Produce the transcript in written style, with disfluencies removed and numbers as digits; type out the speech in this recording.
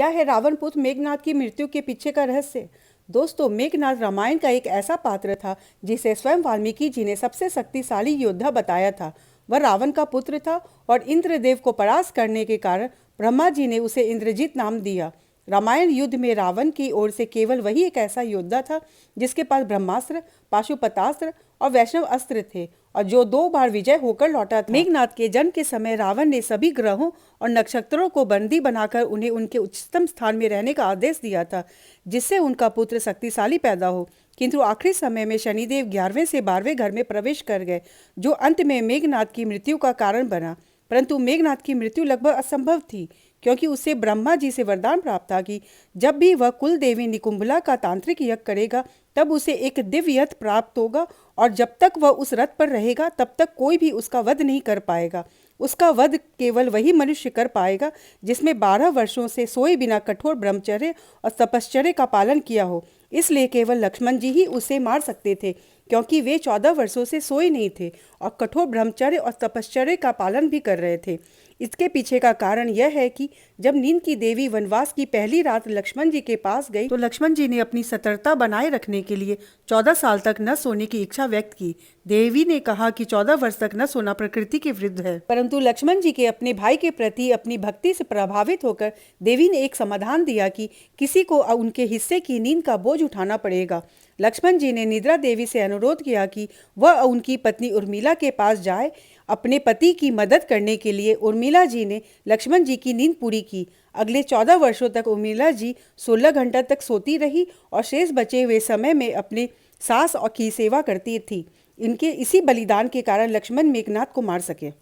क्या है रावण पुत्र मेघनाद की मृत्यु के पीछे का रहस्य? दोस्तों, मेघनाद रामायण का एक ऐसा पात्र था जिसे स्वयं वाल्मीकि जी ने सबसे शक्तिशाली योद्धा बताया था। वह रावण का पुत्र था और इंद्रदेव को परास्त करने के कारण ब्रह्मा जी ने उसे इंद्रजीत नाम दिया। रामायण युद्ध में रावण की ओर से केवल वही एक ऐसा योद्धा था जिसके पास ब्रह्मास्त्र, पाशुपतास्त्र और वैष्णव अस्त्र थे और जो 2 बार विजय होकर लौटा था। मेघनाद के जन्म के समय रावण ने सभी ग्रहों और नक्षत्रों को बंदी बनाकर उन्हें उनके उच्चतम स्थान में रहने का आदेश दिया था, जिससे उनका पुत्र शक्तिशाली पैदा हो। किंतु आखिरी समय में शनिदेव 11वें से 12वें घर में प्रवेश कर गए, जो अंत में मेघनाद की मृत्यु का कारण बना। परंतु मेघनाद की मृत्यु लगभग असंभव थी, क्योंकि उसे ब्रह्मा जी से वरदान प्राप्त था कि जब भी वह कुल देवी निकुंभला का तांत्रिक यज्ञ करेगा तब उसे एक दिव्य रथ प्राप्त होगा और जब तक वह उस रथ पर रहेगा तब तक कोई भी उसका वध नहीं कर पाएगा। उसका वध केवल वही मनुष्य कर पाएगा जिसमें 12 वर्षों से सोए बिना कठोर ब्रह्मचर्य और तपश्चर्य का पालन किया हो। इसलिए केवल लक्ष्मण जी ही उसे मार सकते थे, क्योंकि वे 14 वर्षों से सोए नहीं थे और कठोर ब्रह्मचर्य और तपश्चर्य का पालन भी कर रहे थे। इसके पीछे का कारण यह है कि जब नींद की देवी वनवास की पहली रात लक्ष्मण जी के पास गई तो लक्ष्मण जी ने अपनी सतर्कता बनाए रखने के लिए 14 साल तक न सोने की इच्छा व्यक्त की। देवी ने कहा कि 14 वर्ष तक न सोना प्रकृति के विरुद्ध है, परंतु लक्ष्मण जी के अपने भाई के प्रति अपनी भक्ति से प्रभावित होकर देवी ने एक समाधान दिया कि किसी को उनके हिस्से की नींद का बोझ उठाना पड़ेगा। लक्ष्मण जी ने निद्रा देवी से अनुरोध किया कि वह उनकी पत्नी उर्मिला के पास जाए। अपने पति की मदद करने के लिए उर्मिला जी ने लक्ष्मण जी की नींद पूरी की। अगले 14 वर्षों तक उर्मिला जी 16 घंटा तक सोती रही और शेष बचे हुए समय में अपने सास और की सेवा करती थी। इनके इसी बलिदान के कारण लक्ष्मण मेघनाद को मार सके।